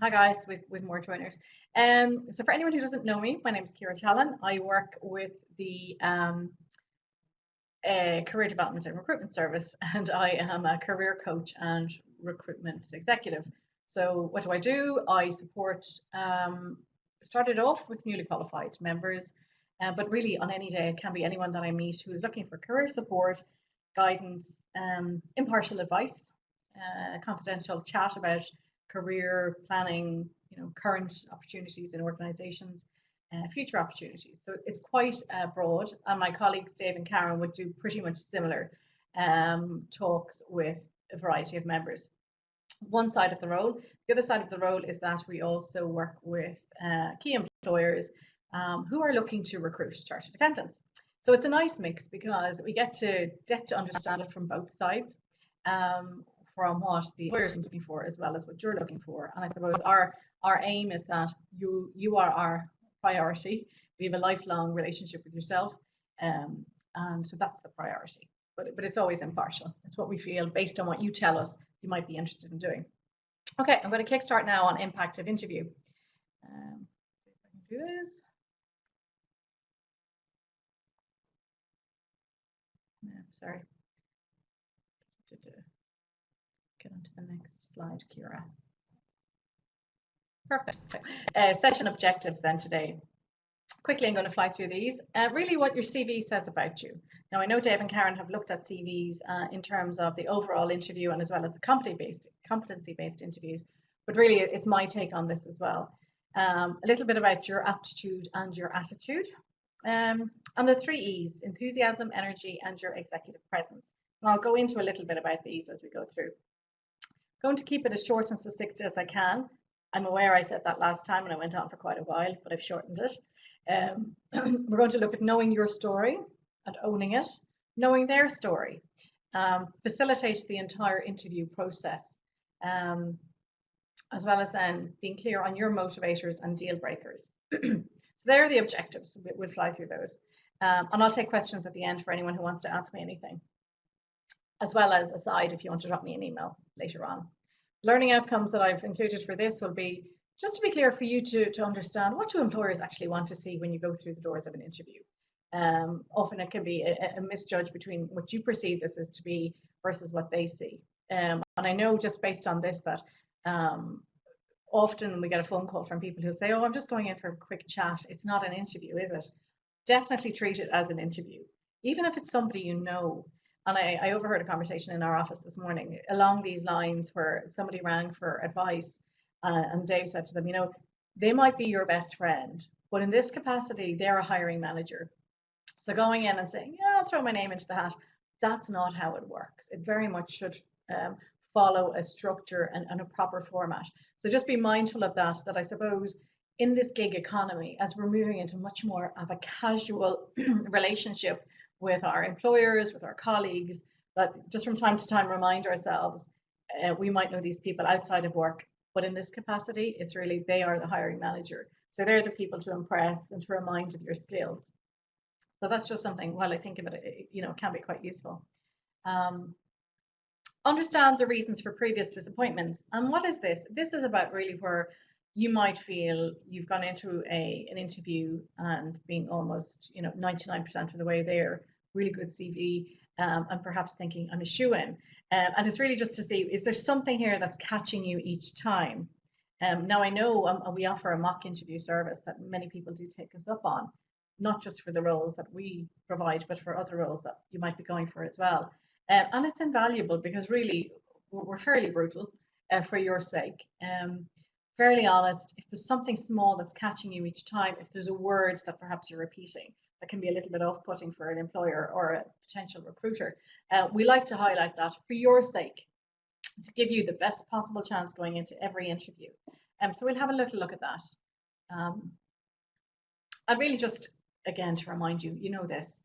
Hi guys, with more joiners. So for anyone who doesn't know me, my name is Kira Talon. I work with the Career Development and Recruitment Service, and I am a career coach and recruitment executive. So what do? I support, started off with newly qualified members, but really on any day it can be anyone that I meet who is looking for career support, guidance, impartial advice, confidential chat about career planning, current opportunities in organisations, future opportunities. So it's quite broad, and my colleagues Dave and Karen would do pretty much similar talks with a variety of members. One side of the role. The other side of the role is that we also work with key employers who are looking to recruit chartered accountants. So it's a nice mix because we get to understand it from both sides, from what the employers are looking for as well as what you're looking for. And I suppose our aim is that you are our priority. We have a lifelong relationship with yourself, and so that's the priority. But it's always impartial. It's what we feel based on what you tell us you might be interested in doing. Okay, I'm going to kickstart now on impact of interview. See if I can do this. No, sorry. Get on to the next slide, Kira. Perfect. Session objectives then today. Quickly, I'm going to fly through these. Really what your CV says about you. Now, I know Dave and Karen have looked at CVs in terms of the overall interview and as well as the competency-based interviews, but really it's my take on this as well. A little bit about your aptitude and your attitude. And the 3 E's, enthusiasm, energy, and your executive presence. And I'll go into a little bit about these as we go through. Going to keep it as short and succinct as I can. I'm aware I said that last time and I went on for quite a while, but I've shortened it. We're going to look at knowing your story and owning it, knowing their story, facilitate the entire interview process, as well as then being clear on your motivators and deal breakers. So there are the objectives. We'll fly through those. And I'll take questions at the end for anyone who wants to ask me anything, as well as aside if you want to drop me an email later on. Learning outcomes that I've included for this will be just to be clear for you to understand what do employers actually want to see when you go through the doors of an interview. Often it can be a misjudge between what you perceive this as to be versus what they see. And I know just based on this that often we get a phone call from people who say, oh, I'm just going in for a quick chat. It's not an interview, is it? Definitely treat it as an interview, even if it's somebody you know. And I overheard a conversation in our office this morning along these lines where somebody rang for advice and Dave said to them, they might be your best friend, but in this capacity, they're a hiring manager. So going in and saying, yeah, I'll throw my name into the hat, that's not how it works. It very much should follow a structure and a proper format. So just be mindful of that I suppose in this gig economy, as we're moving into much more of a casual relationship with our employers, with our colleagues, that just from time to time remind ourselves we might know these people outside of work, but in this capacity, it's really they are the hiring manager. So they're the people to impress and to remind of your skills. So that's just something, while I think of it, it can be quite useful. Understand the reasons for previous disappointments. And what is this? This is about really where you might feel you've gone into an interview and being almost 99% of the way there, really good CV, and perhaps thinking I'm a shoo-in. And it's really just to see, is there something here that's catching you each time? Now I know we offer a mock interview service that many people do take us up on, not just for the roles that we provide, but for other roles that you might be going for as well. And it's invaluable because really we're fairly brutal for your sake. Fairly honest, if there's something small that's catching you each time, if there's a word that perhaps you're repeating that can be a little bit off-putting for an employer or a potential recruiter, we like to highlight that for your sake, to give you the best possible chance going into every interview. So we'll have a little look at that. And really just, again, to remind you, this,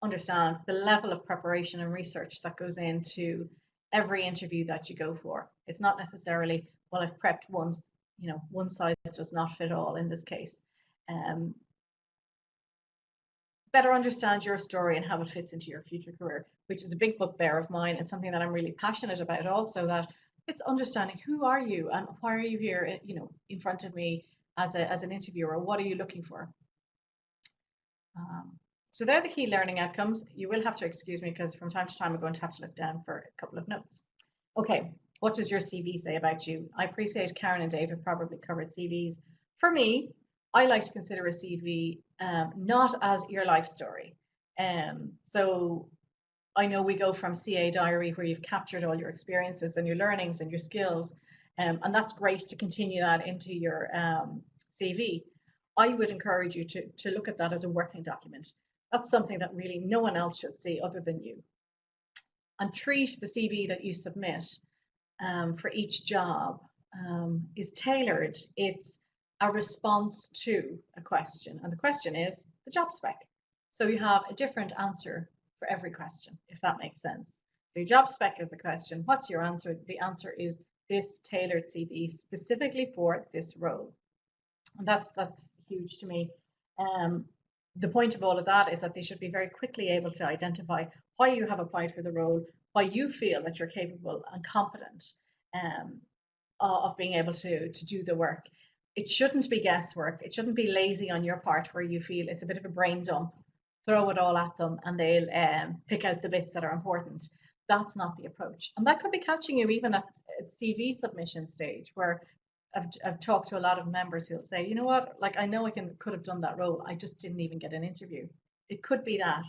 understand the level of preparation and research that goes into every interview that you go for. It's not necessarily, well, I've prepped once, one size does not fit all in this case. Better understand your story and how it fits into your future career, which is a big bugbear of mine and something that I'm really passionate about also, that It's understanding who are you and why are you here, in front of me as an interviewer. What are you looking for? So they're the key learning outcomes. You will have to excuse me because from time to time I'm going to have to look down for a couple of notes. Okay, what does your CV say about you? I appreciate Karen and David probably covered CVs. For me, I like to consider a CV not as your life story. So I know we go from CA Diary where you've captured all your experiences and your learnings and your skills, and that's great to continue that into your CV. I would encourage you to look at that as a working document. That's something that really no one else should see other than you. And treat the CV that you submit for each job is tailored. It's a response to a question, and the question is the job spec. So you have a different answer for every question, if that makes sense. So your job spec is the question. What's your answer? The answer is this tailored CV specifically for this role. And that's huge to me. The point of all of that is that they should be very quickly able to identify why you have applied for the role, why you feel that you're capable and competent of being able to do the work. It shouldn't be guesswork. It shouldn't be lazy on your part where you feel it's a bit of a brain dump. Throw it all at them and they'll pick out the bits that are important. That's not the approach. And that could be catching you even at CV submission stage where I've talked to a lot of members who'll say, you know what, like I know I could have done that role. I just didn't even get an interview. It could be that.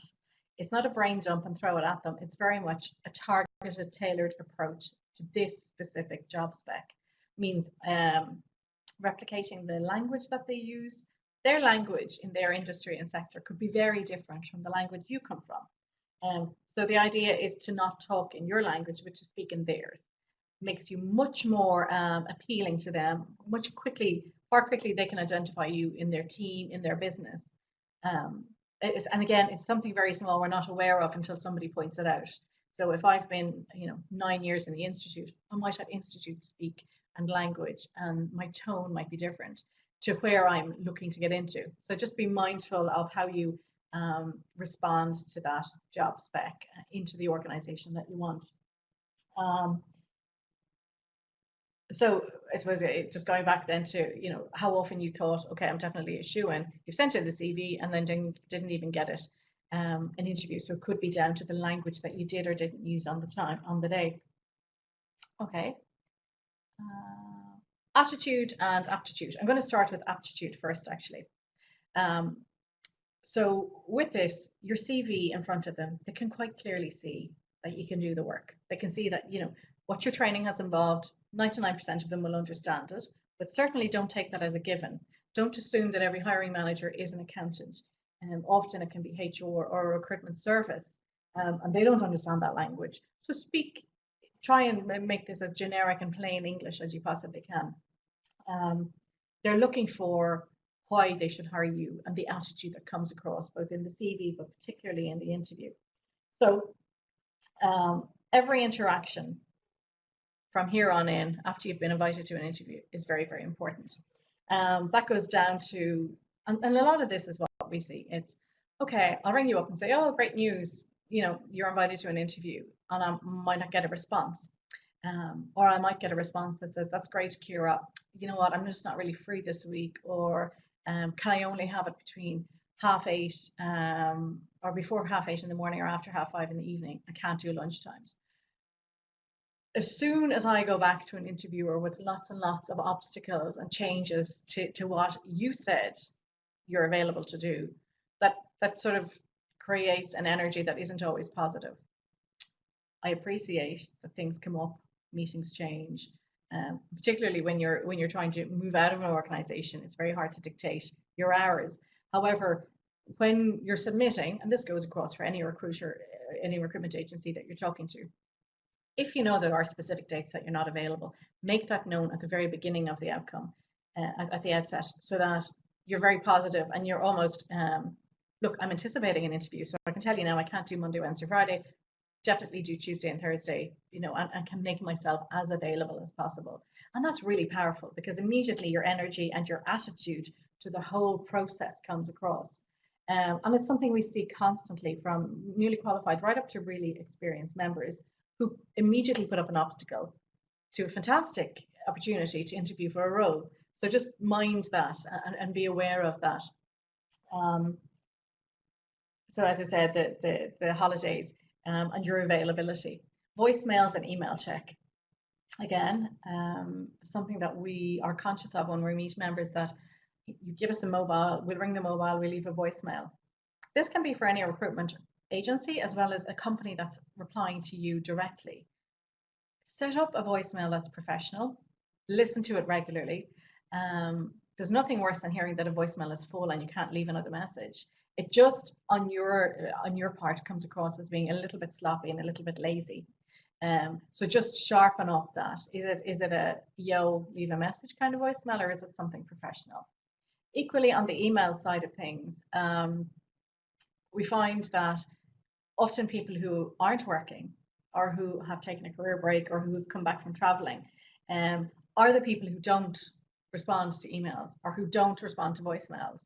It's not a brain dump and throw it at them. It's very much a targeted, tailored approach to this specific job spec. It means replicating the language that they use. Their language in their industry and sector could be very different from the language you come from. So the idea is to not talk in your language, but to speak in theirs. Makes you much more appealing to them, far quickly they can identify you in their team, in their business. And again, it's something very small we're not aware of until somebody points it out. So if I've been, 9 years in the institute, I might have institute speak and language, and my tone might be different to where I'm looking to get into. So just be mindful of how you respond to that job spec into the organization that you want. So I suppose just going back then to, how often you thought, okay, I'm definitely a shoo-in. You've sent in the CV and then didn't even get it an interview. So it could be down to the language that you did or didn't use on the day. Okay. Attitude and aptitude. I'm going to start with aptitude first, actually. So with this, your CV in front of them, they can quite clearly see that you can do the work. They can see that, what your training has involved. 99% of them will understand it, but certainly don't take that as a given. Don't assume that every hiring manager is an accountant. Often it can be HR or a recruitment service, and they don't understand that language. So try and make this as generic and plain English as you possibly can. They're looking for why they should hire you and the attitude that comes across both in the CV, but particularly in the interview. So every interaction from here on in, after you've been invited to an interview, is very, very important. That goes down to, and a lot of this is what we see. It's, okay, I'll ring you up and say, oh, great news, you're invited to an interview, and I might not get a response. Or I might get a response that says, that's great, Kira, you know what, I'm just not really free this week, or can I only have it between 8:30 or before 8:30 in the morning or after 5:30 in the evening. I can't do lunchtimes. As soon as I go back to an interviewer with lots and lots of obstacles and changes to what you said you're available to do, that sort of creates an energy that isn't always positive. I appreciate that things come up, meetings change, particularly when you're trying to move out of an organization. It's very hard to dictate your hours. However, when you're submitting, and this goes across for any recruiter, any recruitment agency that you're talking to, if you know there are specific dates that you're not available, make that known at the very beginning of the outcome, at the outset, so that you're very positive and you're almost, look, I'm anticipating an interview, so I can tell you now I can't do Monday, Wednesday, Friday, definitely do Tuesday and Thursday, and can make myself as available as possible. And that's really powerful because immediately your energy and your attitude to the whole process comes across. And it's something we see constantly from newly qualified right up to really experienced members who immediately put up an obstacle to a fantastic opportunity to interview for a role. So just mind that and be aware of that. Um, so as I said, the holidays and your availability, voicemails and email check. Again, something that we are conscious of when we meet members, that you give us a mobile, we'll ring the mobile, we leave a voicemail. This can be for any recruitment agency as well as a company that's replying to you directly. Set up a voicemail that's professional, listen to it regularly. There's nothing worse than hearing that a voicemail is full and you can't leave another message. It just on your part comes across as being a little bit sloppy and a little bit lazy. So just sharpen up that. Is it a yo, leave a message kind of voicemail, or is it something professional? Equally on the email side of things, we find that often people who aren't working or who have taken a career break or who have come back from traveling are the people who don't respond to emails or who don't respond to voicemails.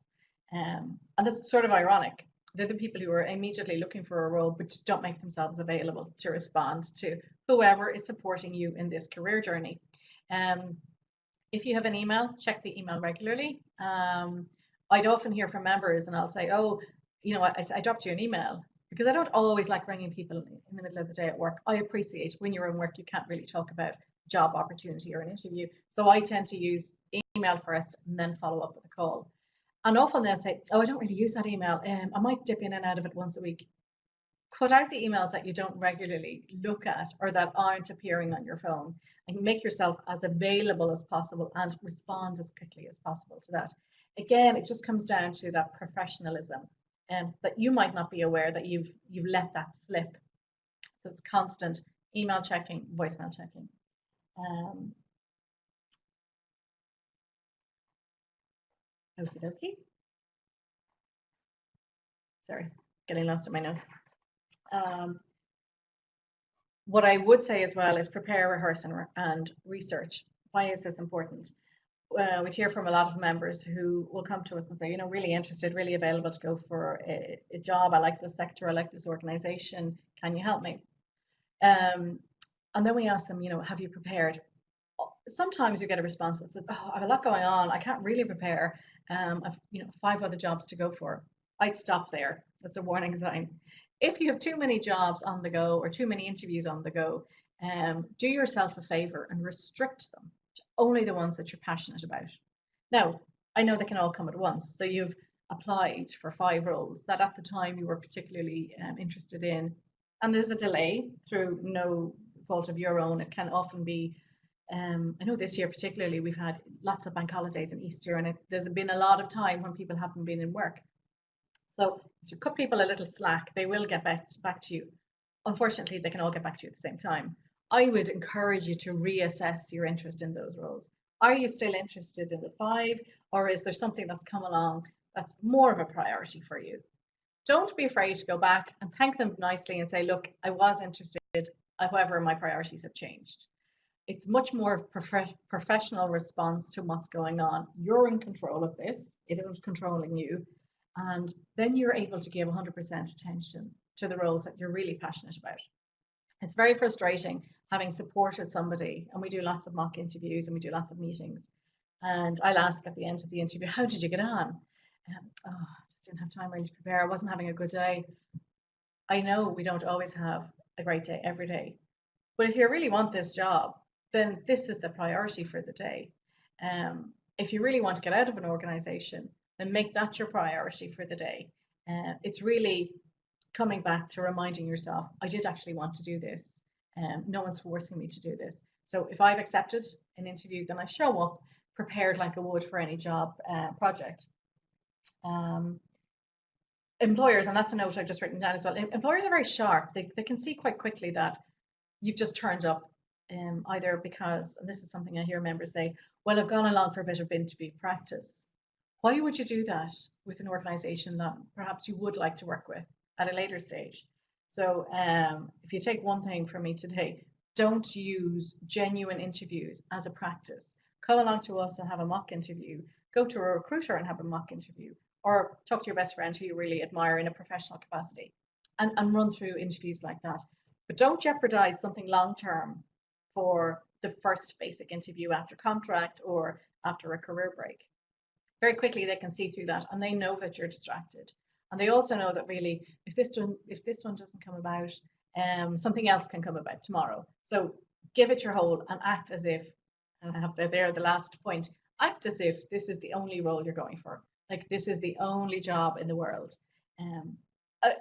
And that's sort of ironic. They're the people who are immediately looking for a role but just don't make themselves available to respond to whoever is supporting you in this career journey. If you have an email, check the email regularly. I'd often hear from members and I'll say, oh, I dropped you an email, because I don't always like ringing people in the middle of the day at work. I appreciate when you're in work, you can't really talk about job opportunity or an interview. So I tend to use email first and then follow up with a call. And often they'll say, oh, I don't really use that email. I might dip in and out of it once a week. Cut out the emails that you don't regularly look at or that aren't appearing on your phone, and make yourself as available as possible and respond as quickly as possible to that. Again, it just comes down to that professionalism, that you might not be aware that you've let that slip. So it's constant email checking, voicemail checking. Okie dokie. Sorry, getting lost in my notes. What I would say as well is prepare, rehearse, and research. Why is this important? We hear from a lot of members who will come to us and say, really interested, really available to go for a job. I like this sector, I like this organization. Can you help me? And then we ask them, have you prepared? Sometimes you get a response that says, oh, I have a lot going on. I can't really prepare. I've 5 other jobs to go for. I'd stop there. That's a warning sign. If you have too many jobs on the go or too many interviews on the go, do yourself a favor and restrict them to only the ones that you're passionate about. Now, I know they can all come at once. So you've applied for 5 roles that at the time you were particularly interested in, and there's a delay through no fault of your own. It can often be, I know this year particularly, we've had lots of bank holidays and Easter, and there's been a lot of time when people haven't been in work. So to cut people a little slack, they will get back to you. Unfortunately, they can all get back to you at the same time. I would encourage you to reassess your interest in those roles. Are you still interested in the 5, or is there something that's come along that's more of a priority for you? Don't be afraid to go back and thank them nicely and say, look, I was interested, however, my priorities have changed. It's much more professional response to what's going on. You're in control of this. It isn't controlling you. And then you're able to give 100% attention to the roles that you're really passionate about. It's very frustrating having supported somebody, and we do lots of mock interviews and we do lots of meetings. And I'll ask at the end of the interview, how did you get on? I just didn't have time really to prepare. I wasn't having a good day. I know we don't always have a great day every day. But if you really want this job, then this is the priority for the day. If you really want to get out of an organization, then make that your priority for the day. It's really coming back to reminding yourself, I did actually want to do this. No one's forcing me to do this. So if I've accepted an interview, then I show up prepared like I would for any job project. Employers, and that's a note I've just written down as well, employers are very sharp. They can see quite quickly that you've just turned up either because, and this is something I hear members say, well, I've gone along for a bit of interview practice. Why would you do that with an organization that perhaps you would like to work with at a later stage? So if you take one thing from me today, don't use genuine interviews as a practice. Come along to us and have a mock interview. Go to a recruiter and have a mock interview, or talk to your best friend who you really admire in a professional capacity and run through interviews like that. But don't jeopardize something long-term for the first basic interview after contract or after a career break. Very quickly they can see through that, and they know that you're distracted. And they also know that really, if this one doesn't come about, something else can come about tomorrow. So give it your whole and act as if, and I have there the last point, act as if this is the only role you're going for. Like this is the only job in the world.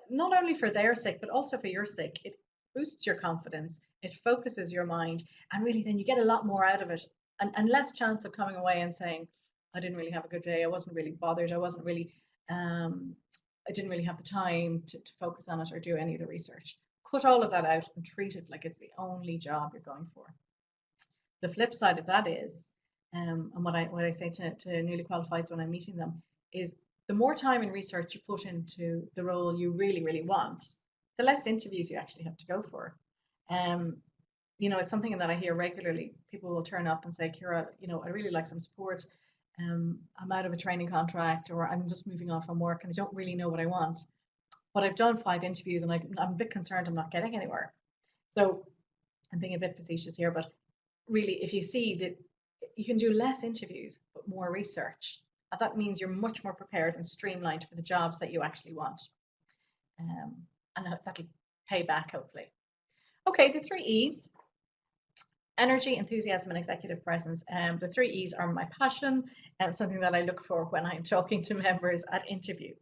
Not only for their sake, but also for your sake. It boosts your confidence, it focuses your mind, and really then you get a lot more out of it, and less chance of coming away and saying, I didn't really have a good day, I wasn't really bothered, I didn't really have the time to focus on it or do any of the research. Cut all of that out and treat it like it's the only job you're going for. The flip side of that is, and what I say to newly qualifieds when I'm meeting them, is the more time and research you put into the role you really, really want, the less interviews you actually have to go for. It's something that I hear regularly. People will turn up and say, Kira, I really like some support. I'm out of a training contract, or I'm just moving on from work and I don't really know what I want. But I've done 5 interviews and I'm a bit concerned I'm not getting anywhere. So I'm being a bit facetious here, but really, if you see that you can do less interviews but more research, and that means you're much more prepared and streamlined for the jobs that you actually want. And that'll pay back, hopefully. Okay, the 3 E's. Energy, enthusiasm, and executive presence. The 3 E's are my passion and something that I look for when I'm talking to members at interview.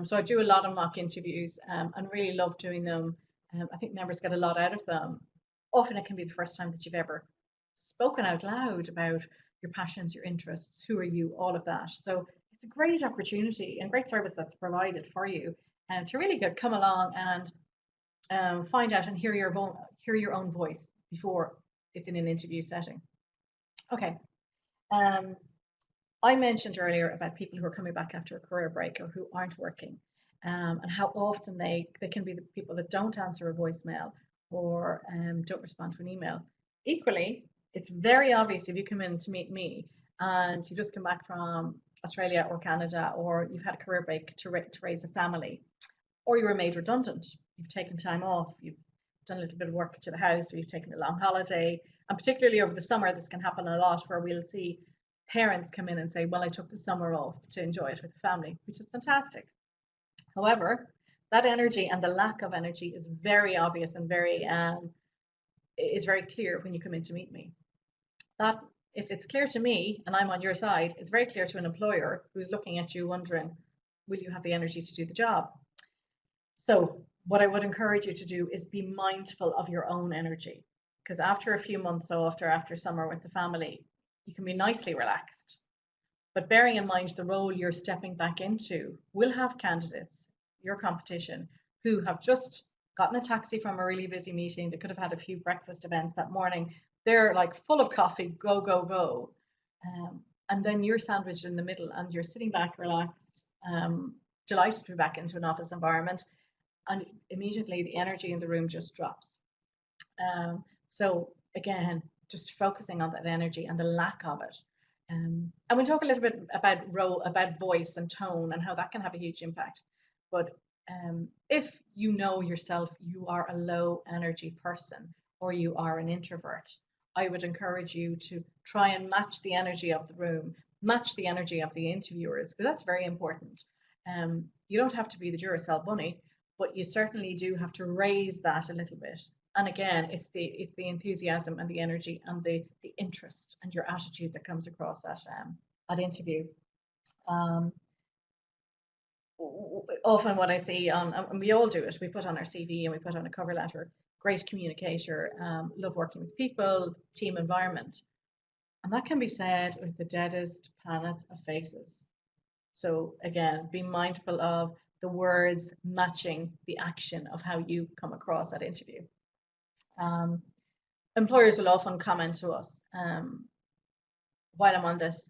So I do a lot of mock interviews and really love doing them. I think members get a lot out of them. Often it can be the first time that you've ever spoken out loud about your passions, your interests, who are you, all of that. So it's a great opportunity and great service that's provided for you to really come along and find out and hear your own voice before it's in an interview setting. Okay. I mentioned earlier about people who are coming back after a career break or who aren't working, and how often they can be the people that don't answer a voicemail or don't respond to an email. Equally, it's very obvious if you come in to meet me and you just come back from Australia or Canada, or you've had a career break to raise a family, or you were made redundant, you've taken time off, you've done a little bit of work to the house, or you've taken a long holiday. And particularly over the summer, this can happen a lot, where we'll see parents come in and say, well, I took the summer off to enjoy it with the family, which is fantastic. However, that energy and the lack of energy is very obvious and very clear when you come in to meet me. That if it's clear to me and I'm on your side, it's very clear to an employer who's looking at you wondering, will you have the energy to do the job? So what I would encourage you to do is be mindful of your own energy, because after a few months off or after summer with the family, you can be nicely relaxed. But bearing in mind the role you're stepping back into will have candidates, your competition, who have just gotten a taxi from a really busy meeting. They could have had a few breakfast events that morning. They're like full of coffee, go, go, go. And then you're sandwiched in the middle and you're sitting back relaxed, delighted to be back into an office environment. And immediately the energy in the room just drops. So again, just focusing on that energy and the lack of it. And we'll talk a little bit about voice and tone and how that can have a huge impact. But if you know yourself, you are a low energy person or you are an introvert, I would encourage you to try and match the energy of the room, match the energy of the interviewers, because that's very important. You don't have to be the Duracell bunny, but you certainly do have to raise that a little bit. And again, it's the enthusiasm and the energy and the interest and your attitude that comes across at interview. Often what I see and we all do it, we put on our CV and we put on a cover letter, great communicator, love working with people, team environment. And that can be said with the deadest planet of faces. So again, be mindful of the words matching the action of how you come across at interview. Employers will often comment to us while I'm on this,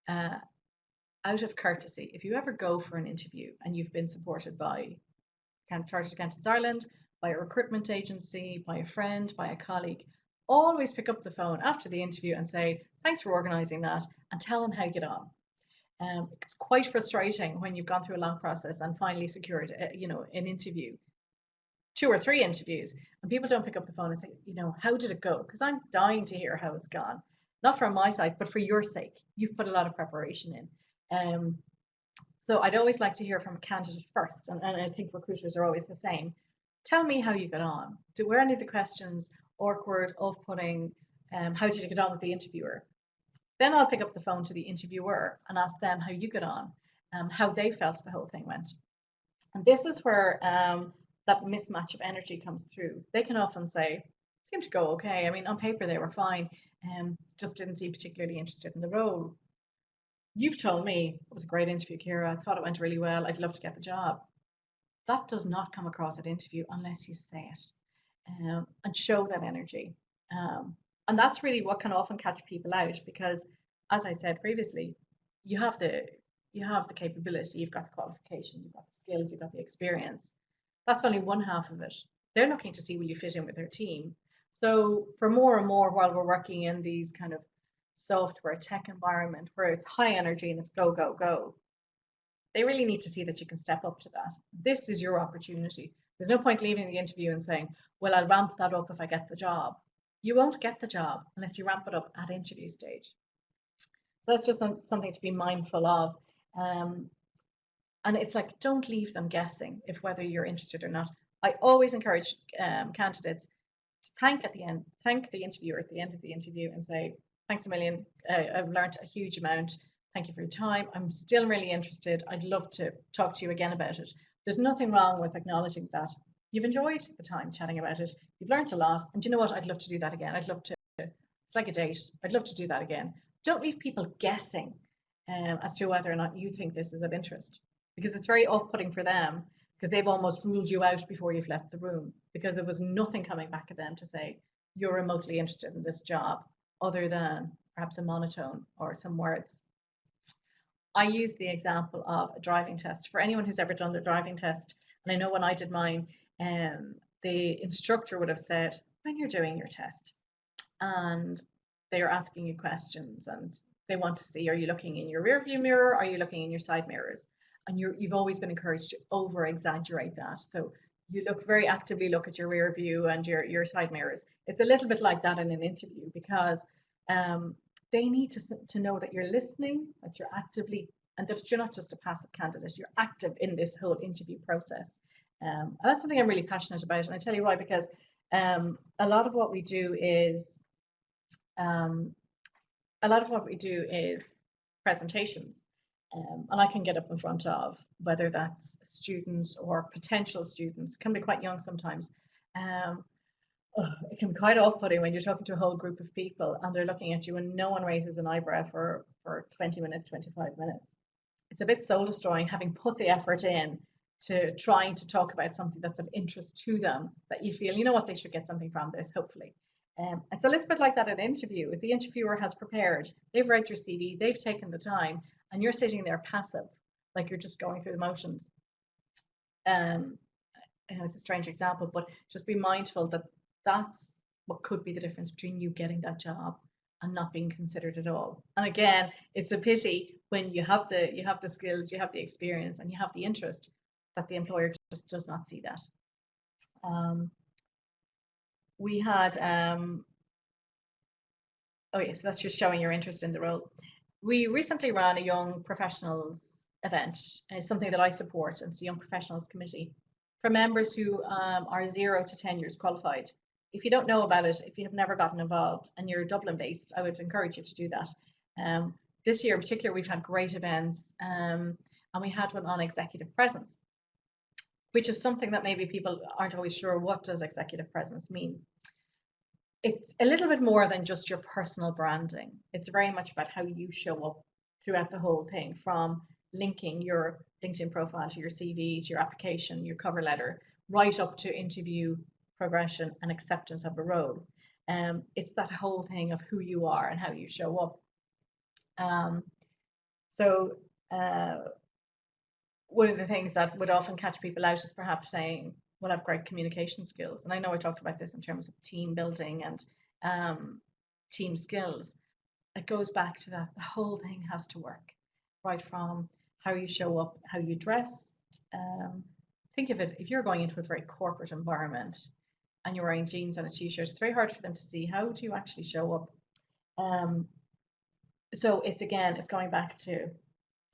out of courtesy, if you ever go for an interview and you've been supported by Chartered Accountants Ireland, by a recruitment agency, by a friend, by a colleague, always pick up the phone after the interview and say, thanks for organising that, and tell them how you get on. It's quite frustrating when you've gone through a long process and finally secured an interview. 2 or 3 interviews, and people don't pick up the phone and say, how did it go? Because I'm dying to hear how it's gone. Not from my side, but for your sake. You've put a lot of preparation in. So I'd always like to hear from a candidate first, and I think recruiters are always the same. Tell me how you got on. Were any of the questions awkward, off-putting? How did you get on with the interviewer? Then I'll pick up the phone to the interviewer and ask them how you got on, how they felt the whole thing went. And this is where that mismatch of energy comes through. They can often say, seemed to go okay. I mean, on paper they were fine, just didn't seem particularly interested in the role. You've told me it was a great interview, Kira. I thought it went really well. I'd love to get the job. That does not come across at interview unless you say it and show that energy. And that's really what can often catch people out, because, as I said previously, you have the capability, you've got the qualification, you've got the skills, you've got the experience. That's only one half of it. They're looking to see will you fit in with their team. So for more and more, while we're working in these kind of software tech environment where it's high energy and it's go, go, go, they really need to see that you can step up to that. This is your opportunity. There's no point leaving the interview and saying, well, I'll ramp that up if I get the job. You won't get the job unless you ramp it up at interview stage. So that's just something to be mindful of. And it's like, don't leave them guessing if whether you're interested or not. I always encourage candidates to thank the interviewer at the end of the interview and say, thanks a million. I've learned a huge amount. Thank you for your time. I'm still really interested. I'd love to talk to you again about it. There's nothing wrong with acknowledging that you've enjoyed the time chatting about it. You've learned a lot. And you know what? I'd love to do that again. It's like a date. I'd love to do that again. Don't leave people guessing as to whether or not you think this is of interest, because it's very off-putting for them, because they've almost ruled you out before you've left the room, because there was nothing coming back at them to say you're remotely interested in this job other than perhaps a monotone or some words. I use the example of a driving test. For anyone who's ever done the driving test, and I know when I did mine, the instructor would have said, when you're doing your test and they are asking you questions and they want to see, are you looking in your rear view mirror? Are you looking in your side mirrors? And you've always been encouraged to over exaggerate that. So you very actively look at your rear view and your side mirrors. It's a little bit like that in an interview, because they need to know that you're listening, that you're actively, and that you're not just a passive candidate, you're active in this whole interview process. And that's something I'm really passionate about. And I tell you why, because a lot of what we do is presentations. And I can get up in front of, whether that's students or potential students, can be quite young sometimes. It can be quite off-putting when you're talking to a whole group of people and they're looking at you and no one raises an eyebrow for 20 minutes, 25 minutes. It's a bit soul-destroying, having put the effort in to trying to talk about something that's of interest to them, that you feel, you know what, they should get something from this, hopefully. It's a little bit like that in an interview. If the interviewer has prepared, they've read your CV, they've taken the time, and you're sitting there passive, like you're just going through the motions. It's a strange example, but just be mindful that that's what could be the difference between you getting that job and not being considered at all. And again, it's a pity when you have the skills, you have the experience, and you have the interest, that the employer just does not see that. We had so that's just showing your interest in the role. We recently ran a young professionals event. It's something that I support, and it's a young professionals committee for members who are 0 to 10 years qualified. If you don't know about it, if you have never gotten involved and you're Dublin based, I would encourage you to do that. This year in particular, we've had great events, and we had one on executive presence, which is something that maybe people aren't always sure, what does executive presence mean? It's a little bit more than just your personal branding. It's very much about how you show up throughout the whole thing, from linking your LinkedIn profile to your CV, to your application, your cover letter, right up to interview progression and acceptance of a role. It's that whole thing of who you are and how you show up. One of the things that would often catch people out is perhaps saying, well, I have great communication skills. And I know I talked about this in terms of team building and team skills. It goes back to that. The whole thing has to work, right from how you show up, how you dress, think of it, if you're going into a very corporate environment and you're wearing jeans and a t-shirt, it's very hard for them to see how do you actually show up. Um, so it's going back to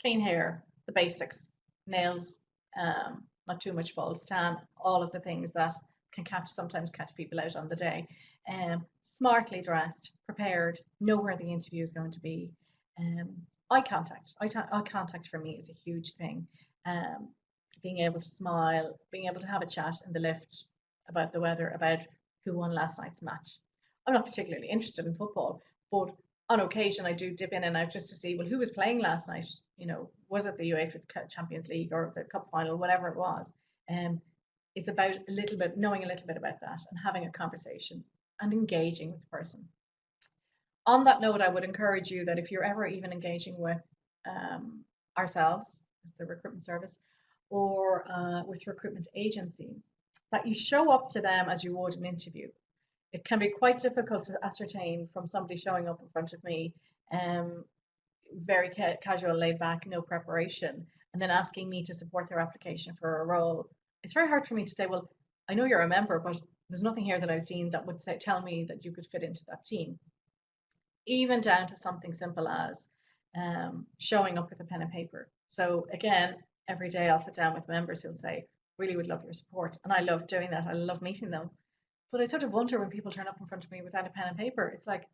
clean hair, the basics, nails, not too much false tan, all of the things that can sometimes catch people out on the day. Smartly dressed, prepared, know where the interview is going to be. Um, eye contact. Eye contact for me is a huge thing. Um, being able to smile, being able to have a chat in the lift about the weather, about who won last night's match. I'm not particularly interested in football, but on occasion I do dip in and out just to see, well, who was playing last night? You know, was it the UEFA Champions League or the cup final, whatever it was. It's about a little bit knowing a little bit about that and having a conversation and engaging with the person. On that note, I would encourage you that if you're ever even engaging with ourselves, the recruitment service, or with recruitment agencies, that you show up to them as you would an interview. It can be quite difficult to ascertain from somebody showing up in front of me, very casual, laid back, no preparation, and then asking me to support their application for a role. It's very hard for me to say, well, I know you're a member, but there's nothing here that I've seen that would tell me that you could fit into that team. Even down to something simple as showing up with a pen and paper. So again, every day I'll sit down with members who'll say, really would love your support. And I love doing that. I love meeting them. But I sort of wonder when people turn up in front of me without a pen and paper, it's like,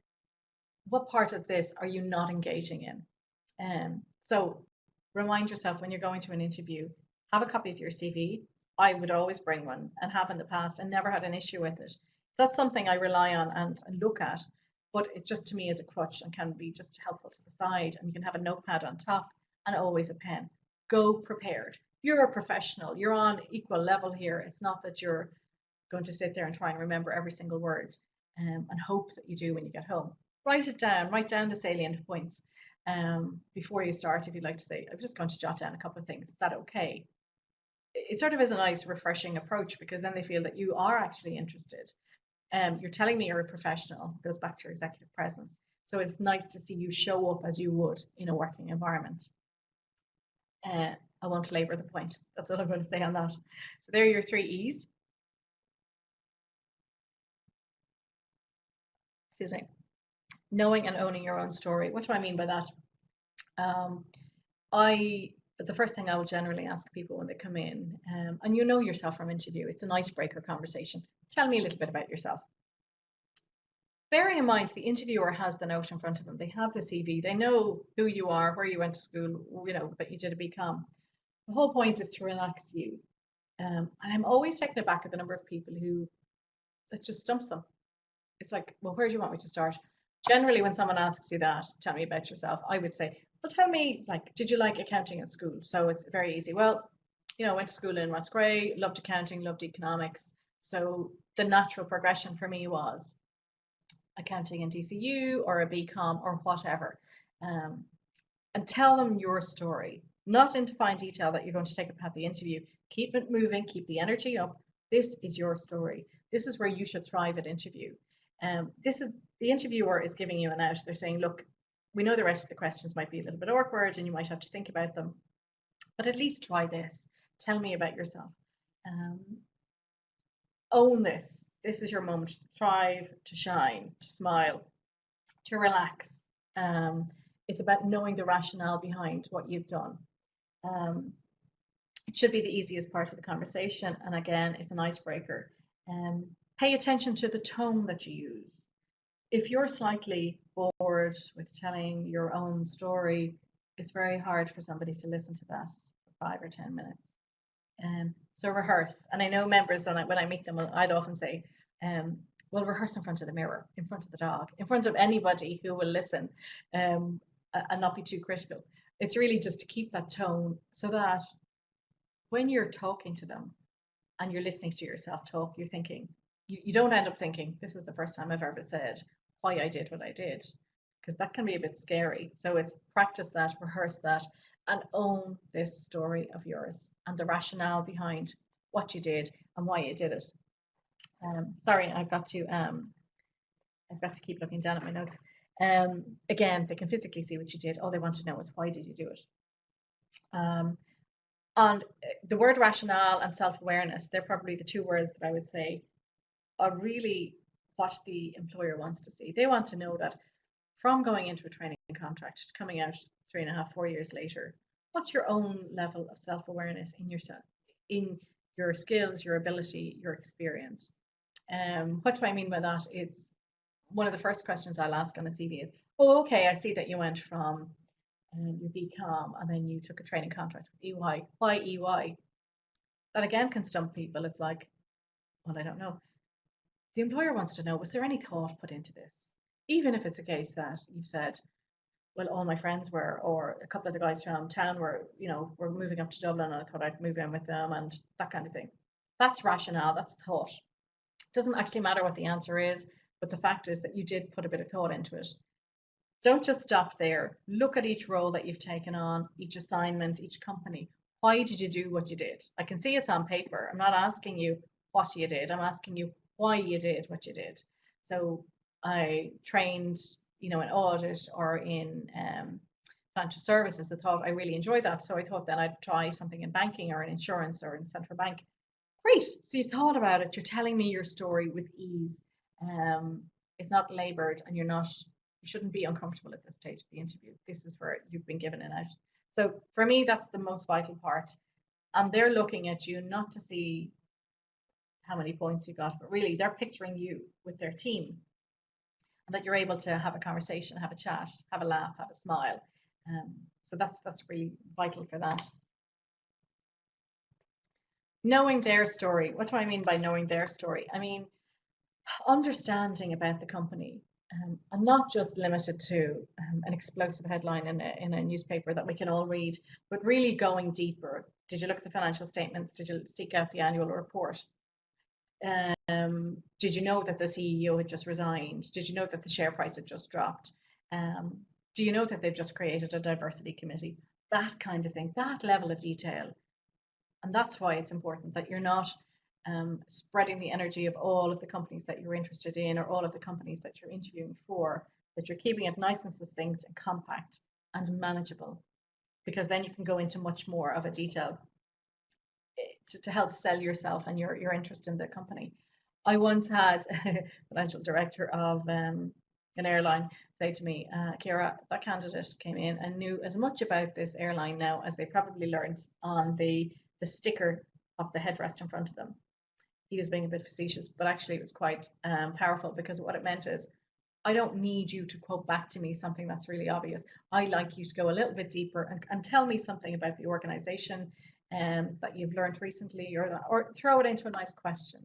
what part of this are you not engaging in? So remind yourself when you're going to an interview, have a copy of your CV. I would always bring one and have in the past and never had an issue with it. So that's something I rely on and look at, but it's just to me as a crutch and can be just helpful to the side. And you can have a notepad on top and always a pen. Go prepared. You're a professional. You're on equal level here. It's not that you're going to sit there and try and remember every single word and hope that you do when you get home. Write it down. Write down the salient points before you start. If you'd like to say, I'm just going to jot down a couple of things. Is that okay? It sort of is a nice, refreshing approach because then they feel that you are actually interested. You're telling me you're a professional. It goes back to your executive presence. So it's nice to see you show up as you would in a working environment. I won't labour the point. That's what I'm going to say on that. So there are your 3 E's. Excuse me. Knowing and owning your own story. What do I mean by that? The first thing I will generally ask people when they come in, and you know yourself from interview, it's an icebreaker conversation. Tell me a little bit about yourself. Bearing in mind the interviewer has the note in front of them, they have the CV, they know who you are, where you went to school, you know, that you did a BCom. The whole point is to relax you. And I'm always taken aback at the number of people who it just stumps them. It's like, well, where do you want me to start? Generally, when someone asks you that, tell me about yourself, I would say, well, tell me, like, did you like accounting at school? So it's very easy. Well, you know, went to school in Rossgrey, loved accounting, loved economics. So the natural progression for me was accounting in DCU or a BCom or whatever. And tell them your story, not into fine detail that you're going to take up at the interview. Keep it moving, keep the energy up. This is your story. This is where you should thrive at interview. This is the interviewer is giving you an out. They're saying, look, we know the rest of the questions might be a little bit awkward and you might have to think about them, but at least try this. Tell me about yourself. Own this. This is your moment to thrive, to shine, to smile, to relax. It's about knowing the rationale behind what you've done. It should be the easiest part of the conversation. And again, it's an icebreaker. Pay attention to the tone that you use. If you're slightly bored with telling your own story, it's very hard for somebody to listen to that for 5 or 10 minutes. So rehearse. And I know members, when I meet them, I'd often say, well, rehearse in front of the mirror, in front of the dog, in front of anybody who will listen and not be too critical. It's really just to keep that tone so that when you're talking to them and you're listening to yourself talk, you're thinking, you don't end up thinking, this is the first time I've ever said why I did what I did, because that can be a bit scary. So it's practice that, rehearse that, and own this story of yours and the rationale behind what you did and why you did it. Sorry, I've got to keep looking down at my notes. Again, they can physically see what you did. All they want to know is why did you do it. And the word rationale and self-awareness, they're probably the two words that I would say are really what the employer wants to see. They want to know that from going into a training contract to coming out 3.5, 4 years later, what's your own level of self-awareness in yourself, in your skills, your ability, your experience. What do I mean by that? It's one of the first questions I'll ask on a CV is, oh, okay, I see that you went from your BCom and then you took a training contract with EY. Why EY? That again can stump people. It's like, well, I don't know. The employer wants to know, was there any thought put into this? Even if it's a case that you've said, well, all my friends were, or a couple of the guys from town were, were moving up to Dublin and I thought I'd move in with them and that kind of thing. That's rationale, that's thought. It doesn't actually matter what the answer is, but the fact is that you did put a bit of thought into it. Don't just stop there. Look at each role that you've taken on, each assignment, each company. Why did you do what you did? I can see it's on paper. I'm not asking you what you did. I'm asking you why you did what you did. So I trained, in audit or in financial services. I thought I really enjoyed that. So I thought then I'd try something in banking or in insurance or in central bank. Great. So you thought about it. You're telling me your story with ease. It's not labored and you shouldn't be uncomfortable at this stage of the interview. This is where you've been given an out. So for me, that's the most vital part. And they're looking at you not to see how many points you got, but really they're picturing you with their team and that you're able to have a conversation, have a chat, have a laugh, have a smile. So that's really vital for that. Knowing their story. What do I mean by knowing their story? I mean, understanding about the company, and not just limited to an explosive headline in a newspaper that we can all read, but really going deeper. Did you look at the financial statements? Did you seek out the annual report? Did you know that the CEO had just resigned? Did you know that the share price had just dropped? Do you know that they've just created a diversity committee? That kind of thing, that level of detail. And that's why it's important that you're not spreading the energy of all of the companies that you're interested in or all of the companies that you're interviewing for, that you're keeping it nice and succinct and compact and manageable, because then you can go into much more of a detail to help sell yourself and your interest in the company. I once had a financial director of an airline say to me, Kira, that candidate came in and knew as much about this airline now as they probably learned on the sticker of the headrest in front of them. He was being a bit facetious, but actually it was quite powerful, because what it meant is, I don't need you to quote back to me something that's really obvious. I like you to go a little bit deeper and tell me something about the organization that you've learned recently, or throw it into a nice question.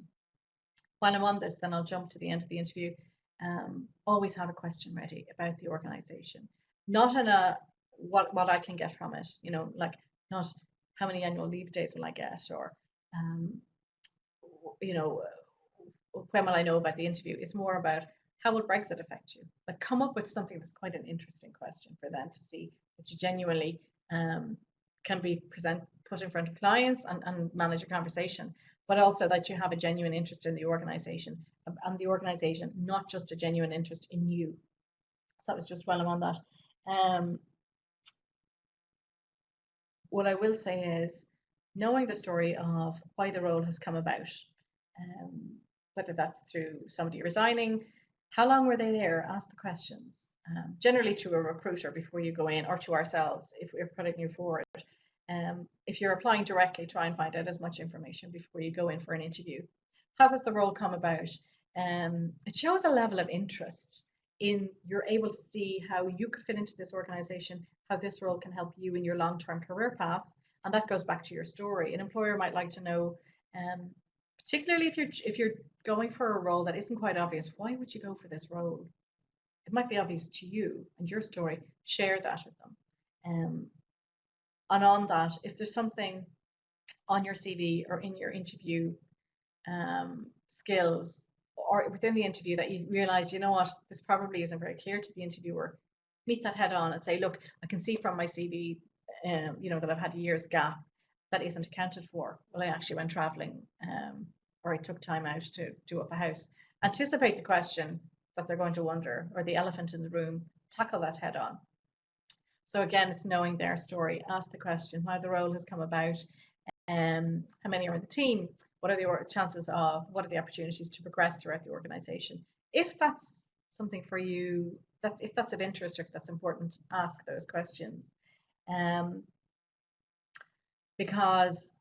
While I'm on this, then I'll jump to the end of the interview. Always have a question ready about the organization, not in a what I can get from it, like not how many annual leave days will I get, or when will I know about the interview. It's more about, how will Brexit affect you? Like, come up with something that's quite an interesting question for them to see that you genuinely can be put in front of clients and manage a conversation, but also that you have a genuine interest in the organization, and the organization, not just a genuine interest in you. So that was just while I'm on that. What I will say is, knowing the story of why the role has come about, whether that's through somebody resigning, how long were they there? Ask the questions. Generally to a recruiter before you go in, or to ourselves if we're putting you forward. If you're applying directly, try and find out as much information before you go in for an interview. How has the role come about? It shows a level of interest in, you're able to see how you could fit into this organization, how this role can help you in your long-term career path, and that goes back to your story. An employer might like to know, particularly if you're going for a role that isn't quite obvious, why would you go for this role? It might be obvious to you and your story. Share that with them. And on that, if there's something on your CV or in your interview skills, or within the interview, that you realize, you know what, this probably isn't very clear to the interviewer, meet that head on and say, look, I can see from my CV, that I've had a year's gap that isn't accounted for. Well, I actually went traveling, or I took time out to do up a house. Anticipate the question that they're going to wonder, or the elephant in the room. Tackle that head on. So again, it's knowing their story. Ask the question how the role has come about, how many are in the team, what are the chances of, what are the opportunities to progress throughout the organization. If that's something for you, if that's of interest or if that's important, ask those questions. Because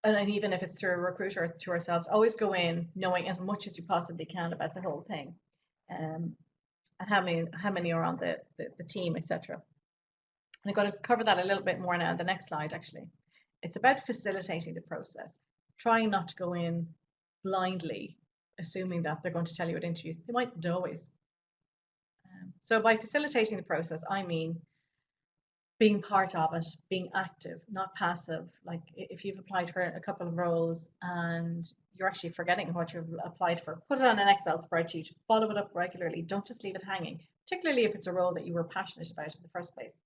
and even if it's through a recruiter or to ourselves, always go in knowing as much as you possibly can about the whole thing, and how many are on the team, etc. And I'm going to cover that a little bit more now on the next slide, actually. It's about facilitating the process. Trying not to go in blindly, assuming that they're going to tell you at interview. They mightn't always. So by facilitating the process, I mean being part of it, being active, not passive. Like if you've applied for a couple of roles and you're actually forgetting what you've applied for, put it on an Excel spreadsheet, follow it up regularly. Don't just leave it hanging, particularly if it's a role that you were passionate about in the first place.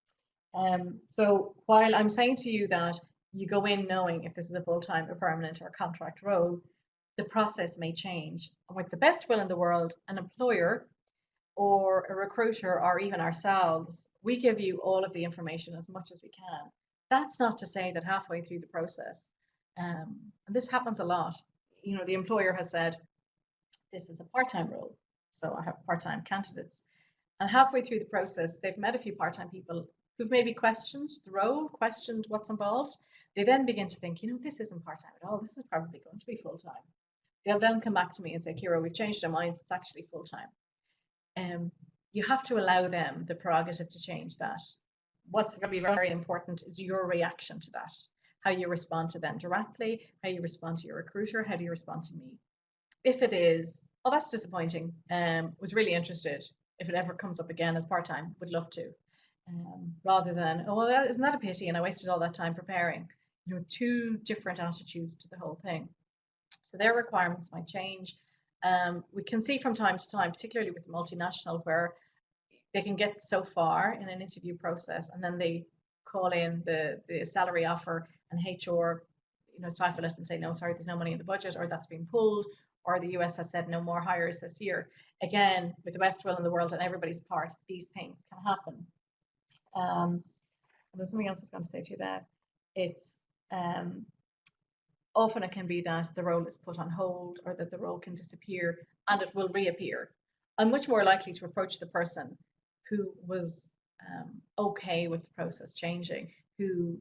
So while I'm saying to you that you go in knowing if this is a full-time, a permanent, or a contract role, the process may change. And with the best will in the world, an employer or a recruiter or even ourselves, we give you all of the information as much as we can. That's not to say that halfway through the process, and this happens a lot, the employer has said, this is a part-time role, so I have part-time candidates. And halfway through the process, they've met a few part-time people who've maybe questioned the role, questioned what's involved. They then begin to think, this isn't part-time at all. This is probably going to be full-time. They'll then come back to me and say, Kira, we've changed our minds. It's actually full-time. You have to allow them the prerogative to change that. What's going to be very important is your reaction to that. How you respond to them directly, how you respond to your recruiter, how do you respond to me? If it is, oh, that's disappointing, was really interested. If it ever comes up again as part-time, would love to. Rather than, oh, well, isn't that a pity? And I wasted all that time preparing. Two different attitudes to the whole thing. So their requirements might change. We can see from time to time, particularly with multinational, where they can get so far in an interview process and then they call in the salary offer and HR, stifle it and say, no, sorry, there's no money in the budget, or that's been pulled, or the US has said no more hires this year. Again, with the best will in the world on everybody's part, these things can happen. And there's something else I was going to say to you there. It's often it can be that the role is put on hold or that the role can disappear and it will reappear. I'm much more likely to approach the person who was okay with the process changing, who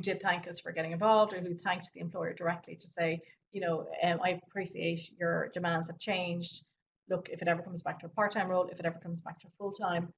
did thank us for getting involved, or who thanked the employer directly to say, I appreciate your demands have changed. Look, if it ever comes back to a part-time role, if it ever comes back to a full-time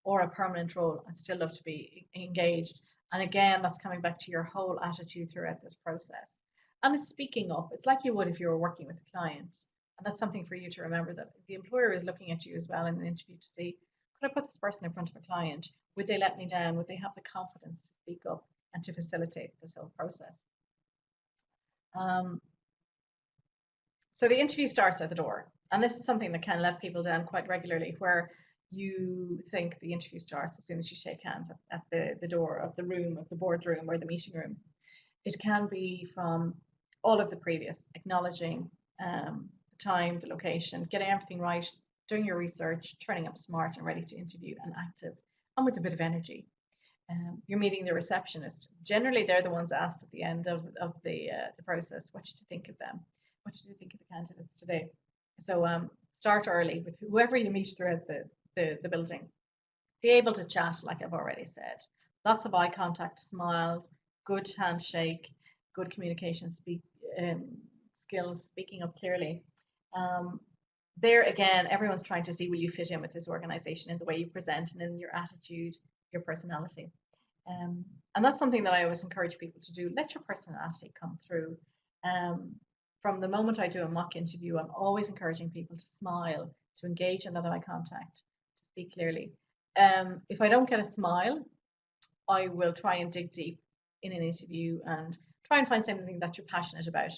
or a permanent role, I'd still love to be engaged. And again, that's coming back to your whole attitude throughout this process. And it's speaking up. It's like you would if you were working with a client. And that's something for you to remember, that the employer is looking at you as well in an interview to see, could I put this person in front of a client? Would they let me down? Would they have the confidence to speak up and to facilitate this whole process? So the interview starts at the door. And this is something that can let people down quite regularly, where you think the interview starts as soon as you shake hands at the door of the room, of the boardroom or the meeting room. It can be from all of the previous, acknowledging the time, the location, getting everything right, doing your research, turning up smart and ready to interview and active and with a bit of energy. You're meeting the receptionist. Generally, they're the ones asked at the end of the process, what did you think of them? What did you think of the candidates today? So start early with whoever you meet throughout the building. Be able to chat, like I've already said. Lots of eye contact, smiles, good handshake, good communication skills, speaking up clearly. There again, everyone's trying to see, will you fit in with this organization in the way you present and in your attitude, your personality. And that's something that I always encourage people to do. Let your personality come through. From the moment I do a mock interview, I'm always encouraging people to smile, to engage in that eye contact, to speak clearly. If I don't get a smile, I will try and dig deep in an interview and try and find something that you're passionate about.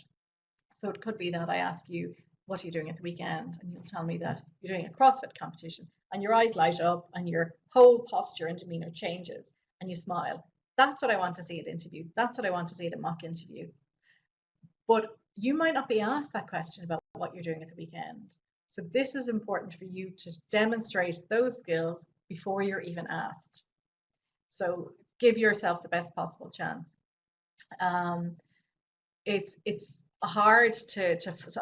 So it could be that I ask you, what are you doing at the weekend? And you'll tell me that you're doing a CrossFit competition, and your eyes light up and your whole posture and demeanor changes and you smile. That's what I want to see at interview. That's what I want to see at a mock interview. But you might not be asked that question about what you're doing at the weekend. So this is important for you to demonstrate those skills before you're even asked. So give yourself the best possible chance. Um, it's hard to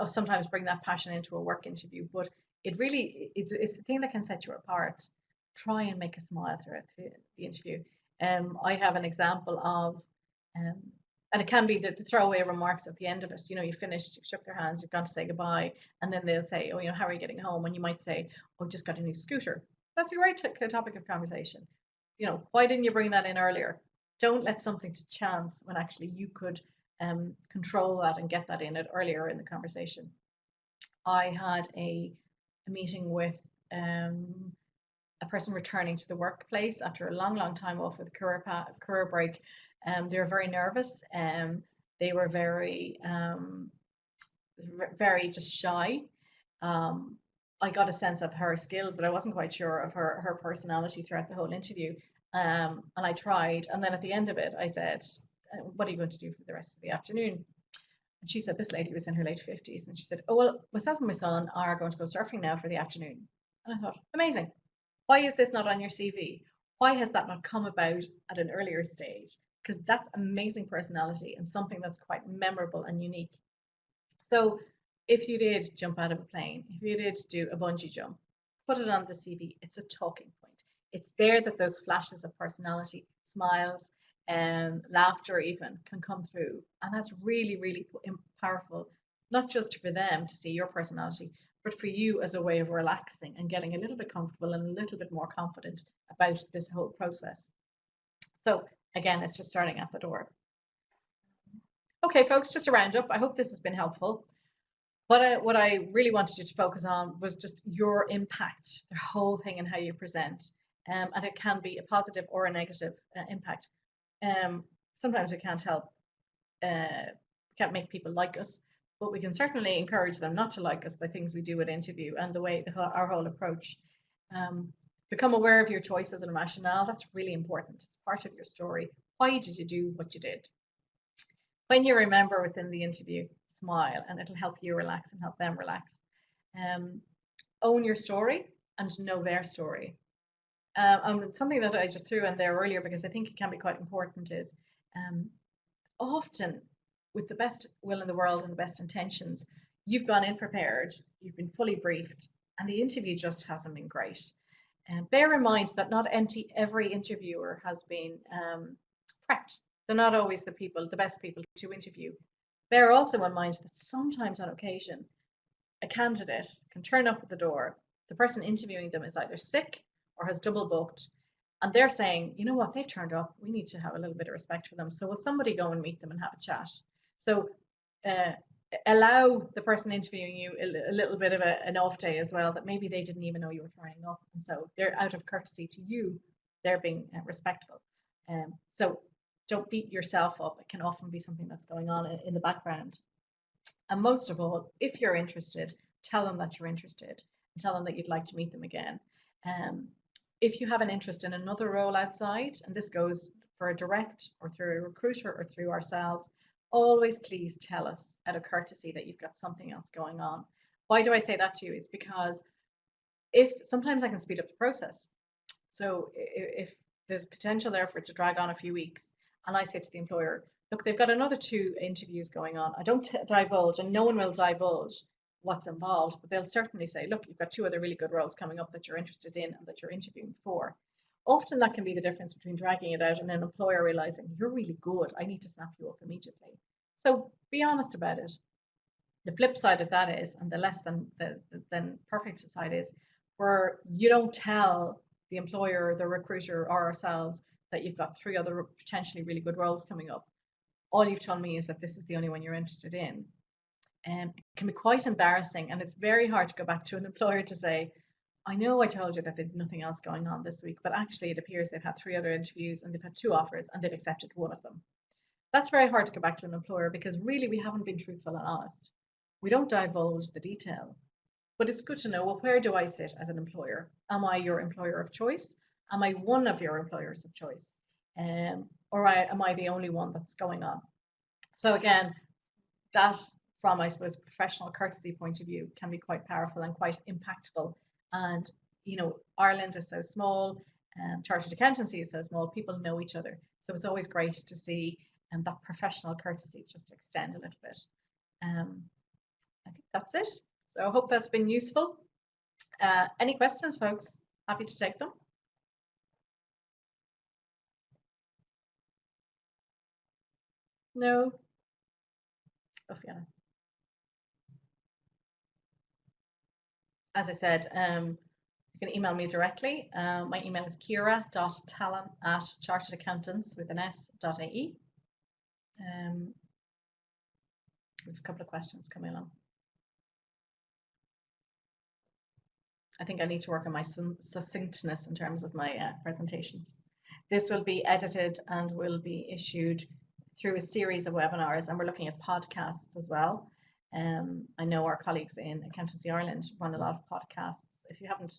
sometimes bring that passion into a work interview, but it's the thing that can set you apart. Try and make a smile throughout the interview. I have an example of, um, and it can be the throwaway remarks at the end of it. You know, you finished, you shook their hands, you've gone to say goodbye, and then they'll say, "Oh, you know, how are you getting home?" And you might say, "Oh, just got a new scooter." That's a great topic of conversation. You know, why didn't you bring that in earlier? Don't let something to chance when actually you could control that and get that in it earlier in the conversation. I had a meeting with a person returning to the workplace after a long time off with career break. They were very nervous. They were very just shy. I got a sense of her skills, but I wasn't quite sure of her personality throughout the whole interview. And I tried, and then at the end of it, I said, "What are you going to do for the rest of the afternoon?" And she said, this lady was in her late 50s, and she said, "Oh, well, myself and my son are going to go surfing now for the afternoon." And I thought, amazing. Why is this not on your CV? Why has that not come about at an earlier stage? Because that's amazing personality and something that's quite memorable and unique. So if you did jump out of a plane, if you did do a bungee jump, put it on the CV. It's a talking point. It's there that those flashes of personality, smiles, and laughter even can come through. And that's really powerful, not just for them to see your personality, but for you as a way of relaxing and getting a little bit comfortable and a little bit more confident about this whole process. So again, it's just starting at the door. Okay, folks, just a roundup. I hope this has been helpful. What I really wanted you to focus on was just your impact, the whole thing, and how you present. And it can be a positive or a negative impact. Sometimes we can't help, can't make people like us, but we can certainly encourage them not to like us by things we do at interview and the way our whole approach. Become aware of your choices and rationale. That's really important. It's part of your story. Why did you do what you did? When you remember within the interview, smile, and it'll help you relax and help them relax. Own your story and know their story. Something that I just threw in there earlier because I think it can be quite important is often with the best will in the world and the best intentions, you've gone in prepared, you've been fully briefed, and the interview just hasn't been great. And bear in mind that not every interviewer has been prepped. They're not always the best people to interview. Bear also in mind that sometimes on occasion, a candidate can turn up at the door. The person interviewing them is either sick or has double booked, and they're saying, you know what, they've turned up. We need to have a little bit of respect for them. So will somebody go and meet them and have a chat? So allow the person interviewing you a little bit of an off day as well, that maybe they didn't even know you were turning up. And so they're out of courtesy to you, they're being respectful. So don't beat yourself up. It can often be something that's going on in the background. And most of all, if you're interested, tell them that you're interested and tell them that you'd like to meet them again. If you have an interest in another role outside, and this goes for a direct or through a recruiter or through ourselves, always please tell us out of courtesy that you've got something else going on. Why do I say that to you? It's because if sometimes I can speed up the process. So if there's potential there for it to drag on a few weeks, and I say to the employer, look, they've got another 2 interviews going on. I don't divulge, and no one will divulge what's involved, but they'll certainly say, look, you've got 2 other really good roles coming up that you're interested in and that you're interviewing for. Often that can be the difference between dragging it out and an employer realizing you're really good. I need to snap you up immediately. So be honest about it. The flip side of that is, and the less than perfect side is, where you don't tell the employer, the recruiter, or ourselves that you've got 3 other potentially really good roles coming up. All you've told me is that this is the only one you're interested in. It can be quite embarrassing, and it's very hard to go back to an employer to say, I know I told you that there's nothing else going on this week, but actually it appears they've had 3 other interviews and they've had 2 offers and they've accepted 1 of them. That's very hard to go back to an employer because really we haven't been truthful and honest. We don't divulge the detail, but it's good to know, well, where do I sit as an employer? Am I your employer of choice? Am I one of your employers of choice? Or am I the only one that's going on? So again, that from, I suppose, professional courtesy point of view can be quite powerful and quite impactful. And you know, Ireland is so small, chartered accountancy is so small, people know each other. So it's always great to see that professional courtesy just extend a little bit. I think that's it. So I hope that's been useful. Any questions, folks? Happy to take them. No? Oh, Fiona. As I said, you can email me directly. My email is kira.talon@charteredaccountants with an s.ie. We have a couple of questions coming along. I think I need to work on my succinctness in terms of my presentations. This will be edited and will be issued through a series of webinars, and we're looking at podcasts as well. I know our colleagues in Accountancy Ireland run a lot of podcasts. If you haven't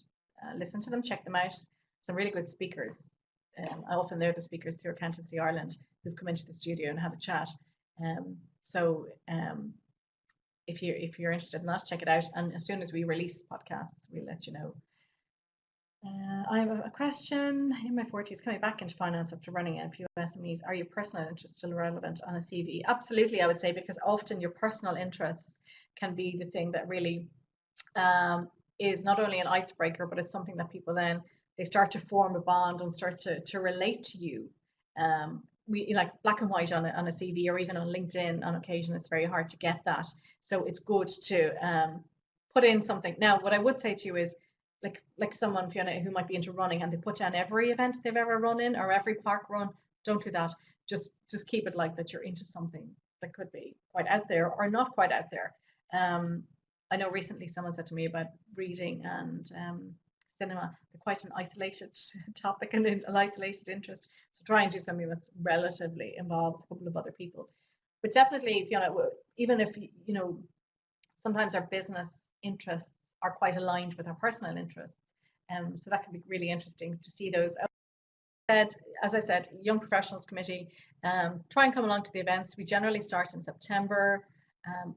listened to them, check them out. Some really good speakers. Often they're the speakers through Accountancy Ireland who've come into the studio and had a chat. If you're interested in that, check it out. And as soon as we release podcasts, we'll let you know. I have a question. In my 40s, coming back into finance after running a few SMEs, are your personal interests still relevant on a CV? Absolutely, I would say, because often your personal interests can be the thing that really is not only an icebreaker, but it's something that people then, they start to form a bond and start to relate to you. We like black and white on a CV or even on LinkedIn on occasion, it's very hard to get that. So it's good to put in something. Now, what I would say to you is, like someone, Fiona, who might be into running and they put down every event they've ever run in or every park run, don't do that. Just keep it like that you're into something that could be quite out there or not quite out there. I know recently someone said to me about reading and cinema. They're quite an isolated topic and an isolated interest. So try and do something that's relatively involves a couple of other people. But definitely, Fiona, even if, you know, sometimes our business interests are quite aligned with our personal interests. So that can be really interesting to see those. As I said, Young Professionals Committee, try and come along to the events. We generally start in September.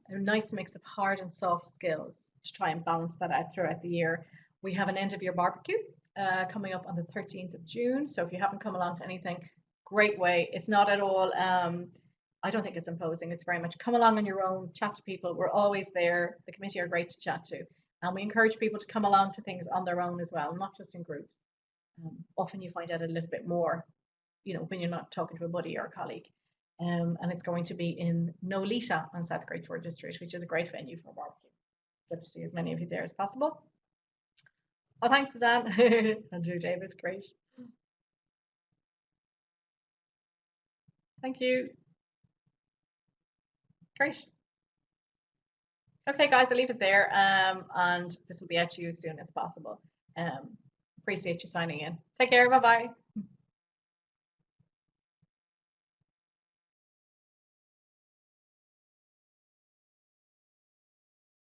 A nice mix of hard and soft skills to try and balance that out throughout the year. We have an end of year barbecue coming up on the 13th of June. So if you haven't come along to anything, great way. It's not at all, I don't think it's imposing. It's very much come along on your own, chat to people. We're always there. The committee are great to chat to. And we encourage people to come along to things on their own as well, not just in groups. Often you find out a little bit more, you know, when you're not talking to a buddy or a colleague. And it's going to be in Nolita on South Great George Street, which is a great venue for barbecue. Good to see as many of you there as possible. Oh, thanks, Suzanne. Andrew David, great. Thank you. Great. Okay, guys, I'll leave it there. And this will be out to you as soon as possible. Appreciate you signing in. Take care. Bye-bye.